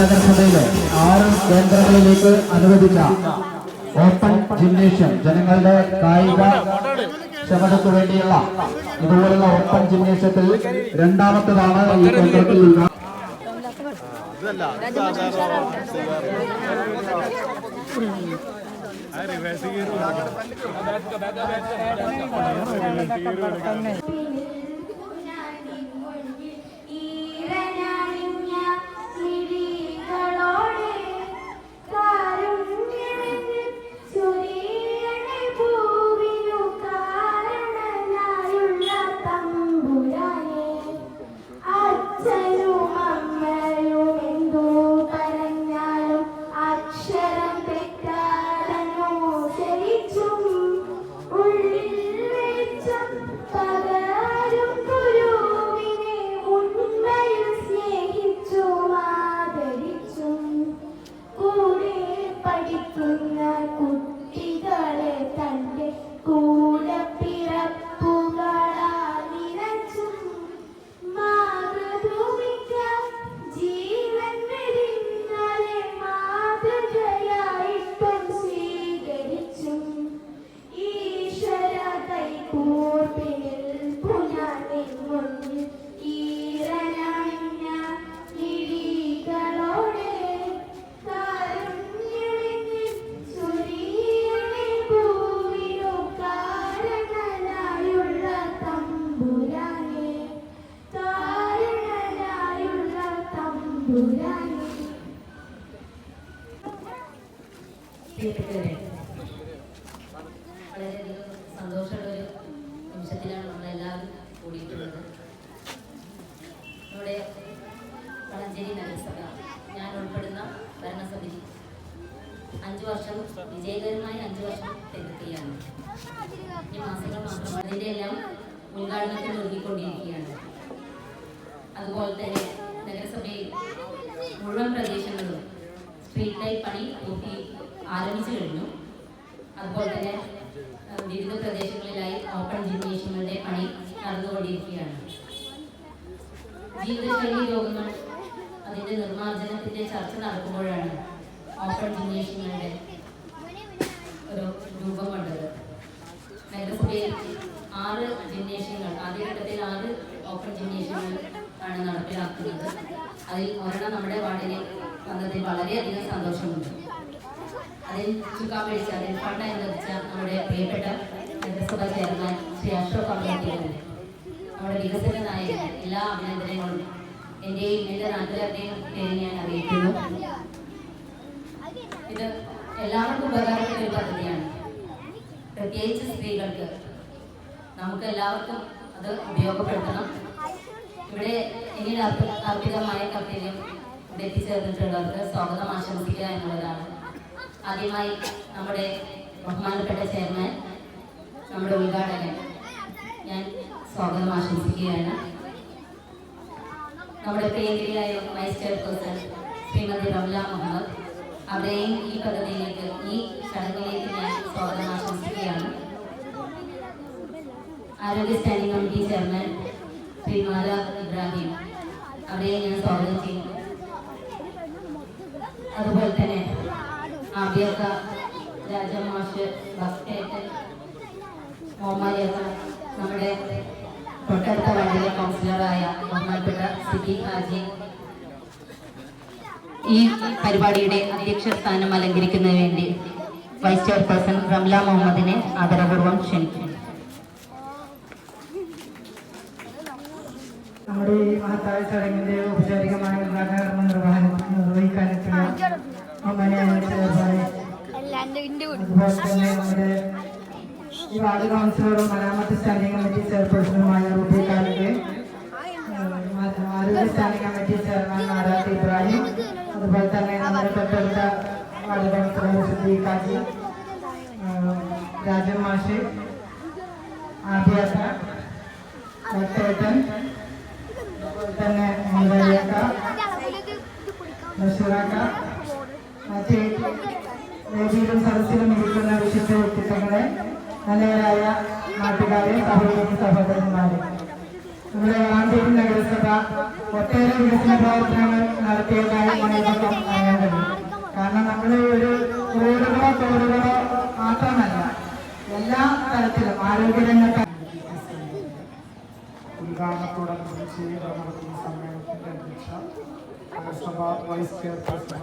നഗരസഭയിലെ 6 കേന്ദ്രങ്ങളിലേക്ക് അനുവദിച്ച ഓപ്പൺ ജിംനേഷ്യം ജനങ്ങളുടെ കായിക ക്ഷമതയ്ക്ക് വേണ്ടിയുള്ള ഇതുപോലുള്ള ഓപ്പൺ ജിംനേഷ്യത്തിൽ രണ്ടാമത്തേതാണ് ഈ കേന്ദ്രത്തിൽ വളരെയധികം സന്തോഷമുള്ള ഒരു നിമിഷത്തിലാണ് നമ്മളെല്ലാവരും കൂടിയിട്ടുള്ളത്. നമ്മുടെ വളഞ്ചേരി നഗരസഭ ഞാൻ ഉൾപ്പെടുന്ന ഭരണസമിതി 5 വർഷം വിജയകരമായി 5 വർഷം തികക്കുകയാണ്. ഈ മാസങ്ങൾ മാത്രം അതിൻ്റെ എല്ലാം ഉദ്ഘാടനത്തിന് ഒരുങ്ങിക്കൊണ്ടിരിക്കുകയാണ്. അതുപോലെ തന്നെ നഗരസഭയിൽ മുഴുവൻ പ്രദേശങ്ങളിലും സ്ട്രീറ്റ് ലൈറ്റ് പണി ആരംഭിച്ചു കഴിഞ്ഞു. അതുപോലെ തന്നെ വിവിധ പ്രദേശങ്ങളിലായി ഓപ്പൺ ജിംനേഷ്യങ്ങളുടെ പണി നടന്നുകൊണ്ടിരിക്കുകയാണ്. ജീവിതശൈലി രോഗങ്ങൾ അതിൻ്റെ നിർമ്മാർജ്ജനത്തിൻ്റെ ചർച്ച നടക്കുമ്പോഴാണ് ഓപ്പൺ ജിംനേഷ്യങ്ങളുടെ ഒരു രൂപം കണ്ടത്. നഗരസഭയിൽ 6 ജിംനേഷ്യങ്ങൾ ആദ്യഘട്ടത്തിൽ 6 ഓപ്പൺ ജിംനേഷ്യങ്ങൾ ആണ് നടപ്പിലാക്കുന്നത്. അതിൽ ഒരെണ്ണം നമ്മുടെ വാർഡിൽ വന്നതിൽ വളരെയധികം സന്തോഷമുണ്ട്. അതിൽ ചുക്കാൻ പിടിച്ച അതിൽ ഫണ്ടായി ലഭിച്ച നമ്മുടെ പ്രിയപ്പെട്ട നഗരസഭാ ചെയർമാൻ ശ്രീ അഷ്റഫ് അബ്ദുൽ, നമ്മുടെ വികസന നായകൻ, എല്ലാ അഭിനന്ദനങ്ങളും എൻ്റെയും എൻ്റെ നാട്ടുകാരുടെയും പേരിൽ ഞാൻ അറിയിക്കുന്നു. ഇത് എല്ലാവർക്കും ഉപകാരപ്പെട്ട ഒരു പദ്ധതിയാണ്. പ്രത്യേകിച്ച് സ്ത്രീകൾക്ക് നമുക്ക് എല്ലാവർക്കും അത് ഉപയോഗപ്പെടുത്തണം. ഇവിടെ ഇങ്ങനെ അർപ്പിതമായ കർത്തവ്യം ഇവിടെ എത്തിച്ചേർന്നിട്ടുള്ളവർക്ക് സ്വാഗതം ആശംസിക്കുക എന്നുള്ളതാണ്. ആദ്യമായി നമ്മുടെ ബഹുമാനപ്പെട്ട ചെയർമാൻ, നമ്മുടെ ഉദ്ഘാടകൻ ഞാൻ സ്വാഗതം ആശംസിക്കുകയാണ്. നമ്മുടെ പ്രിയങ്കരിയായ വൈസ് ചെയർപേഴ്സൺ ശ്രീമതി റംല മുഹമ്മദ്, അവരെയും ഈ പദ്ധതിയിലേക്ക് ഈ ചടങ്ങിലേക്ക് ഞാൻ സ്വാഗതം ആശംസിക്കുകയാണ്. ആരോഗ്യ സ്റ്റാൻഡിംഗ് കമ്മിറ്റി ചെയർമാൻ ശ്രീ മാല ഇബ്രാഹിം, അവരെയും ഞാൻ സ്വാഗതം ചെയ്യുന്നു. അതുപോലെ തന്നെ ആബിയക്ക, രാജമാഷ്, ഭക്തേട്ടൻ, മോമാലിയക്ക, നമ്മുടെ തൊട്ടടുത്ത വാർഡിലെ കൗൺസിലറായ ബഹുമാനപ്പെട്ട സിദ്ദീഖ് ഹാജി, ഈ പരിപാടിയുടെ അധ്യക്ഷ സ്ഥാനം അലങ്കരിക്കുന്നതിന് വേണ്ടി വൈസ് ചെയർപേഴ്സൺ റംല മുഹമ്മദിനെ ആദരപൂർവ്വം ക്ഷണിക്കുന്നു. നമ്മുടെ ഈ മഹത്തായ ചടങ്ങിന്റെ ഔപചാരികമായ ഉദ്ഘാടനം നിർവഹിക്കാനെത്തുന്ന അതുപോലെ തന്നെ നമ്മുടെ ഈ വാർഡ് കൗൺസിലറും മരാമത്ത് സ്റ്റാൻഡിംഗ് കമ്മിറ്റി ചെയർപേഴ്സണുമായ റൂബിക്കാലിന്റെ, ആരോഗ്യ standing committee chairman Narayana Ibrahim, അതുപോലെ തന്നെ നമ്മുടെ തൊട്ടടുത്ത വാർഡ് കൗൺസിലർ സിദ്ദീഖ് ഹാജി, രാജൻ മാഷ്, ആദ്യാത്ത, ഭക്തേട്ടൻ, തന്നെ മുതലിയക്ക, ബഷീറാക്ക, മറ്റ് വേദിയിലും സദസ്സിലും ഇരിക്കുന്ന വിശിഷ്ട വ്യക്തിത്വങ്ങളെ, നല്ലവരായ നാട്ടുകാരെ, സഹോദരി സഹോദരന്മാരെ, നമ്മുടെ വളാഞ്ചേരി നഗരസഭ ഒട്ടേറെ വികസന പ്രവർത്തനങ്ങൾ നടത്തിയതായി നമുക്കൊക്കെ അറിയാൻ കഴിയും. കാരണം നമ്മൾ ഒരു റോഡുകളോ തോടുകളോ മാത്രമല്ല എല്ലാ തരത്തിലും ആരോഗ്യരംഗത്ത് ഉദ്ഘാടനത്തോടനുബന്ധിച്ച് നടക്കുന്ന സമ്മേളനത്തിന്റെ അധ്യക്ഷ നഗരസഭ വൈസ് ചെയർപേഴ്സൺ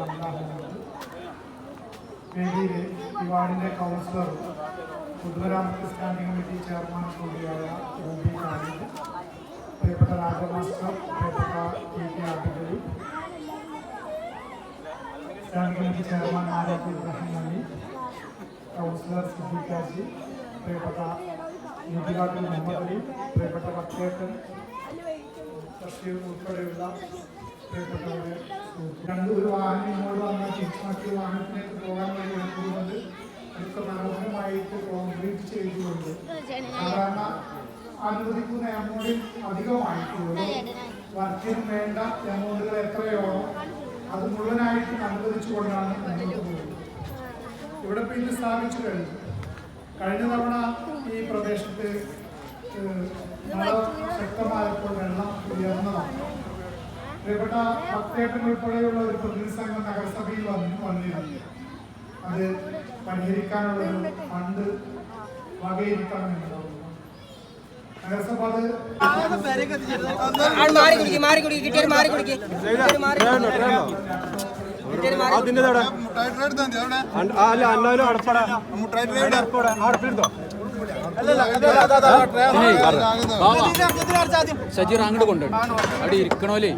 വേദിയിലെ ഈ വാർഡിന്റെ കൗൺസിലർ പൊതുമരാമത്ത് സ്റ്റാൻഡിംഗ് കമ്മിറ്റി ചെയർമാൻ കൂടിയായ റൂബി ഖാലിദ്, പ്രിയപ്പെട്ട രാജമാസ്റ്റർ, പ്രിയപ്പെട്ട കെ ആട്ടിക്കലി, സ്റ്റാൻഡിംഗ് കമ്മിറ്റി ചെയർമാൻ ആരാത്തി ഇബ്രാഹിം അലി, കൗൺസിലർ സിദ്ദീഖാജി, പ്രിയപ്പെട്ട നീതികാട്ടിൽ മുഹമ്മദ് അലി, പ്രിയപ്പെട്ട വക്തേക്കൻ ബഷീർ ഉൾപ്പെടെയുള്ള പ്രിയപ്പെട്ടവരെ, ഒരു വാഹനം ഇങ്ങോട്ട് വന്നാൽ തിരിച്ചു മറ്റൊരു വാഹനത്തിലേക്ക് പോകാൻ വേണ്ടി എടുത്തുകൊണ്ട് അതൊക്കെ മനോഹരമായിട്ട് കോൺക്രീറ്റ് ചെയ്തുകൊണ്ട് സാധാരണ അനുവദിക്കുന്ന എമൗണ്ടിൽ അധികമായിട്ടുള്ളൂ. വർക്കിന് വേണ്ട എമൗണ്ടുകൾ എത്രയോ അത് മുഴുവനായിട്ട് അനുവദിച്ചുകൊണ്ടാണ് മുന്നോട്ട് പോകുന്നത്. ഇവിടെ പിന്നെ സ്ഥാപിച്ചു കഴിഞ്ഞ തവണ ഈ പ്രദേശത്ത് മഴ ശക്തമായപ്പോൾ വെള്ളം ഉയർന്നതാണ്. പ്രിയപ്പെട്ട ഭക്തേട്ടൻ ഉൾപ്പെടെയുള്ള ഒരു പ്രതിനിധി സംഘം നഗരസഭയിൽ വന്നിരുന്നു. അത് പരിഹരിക്കാനുള്ളൊരു ഫണ്ട് വകയിരുത്തണമെന്നുണ്ടാവും. നഗരസഭ സജീർ അങ്ങോട്ട് കൊണ്ടുപോയി അവിടെ ഇരിക്കണോലേ.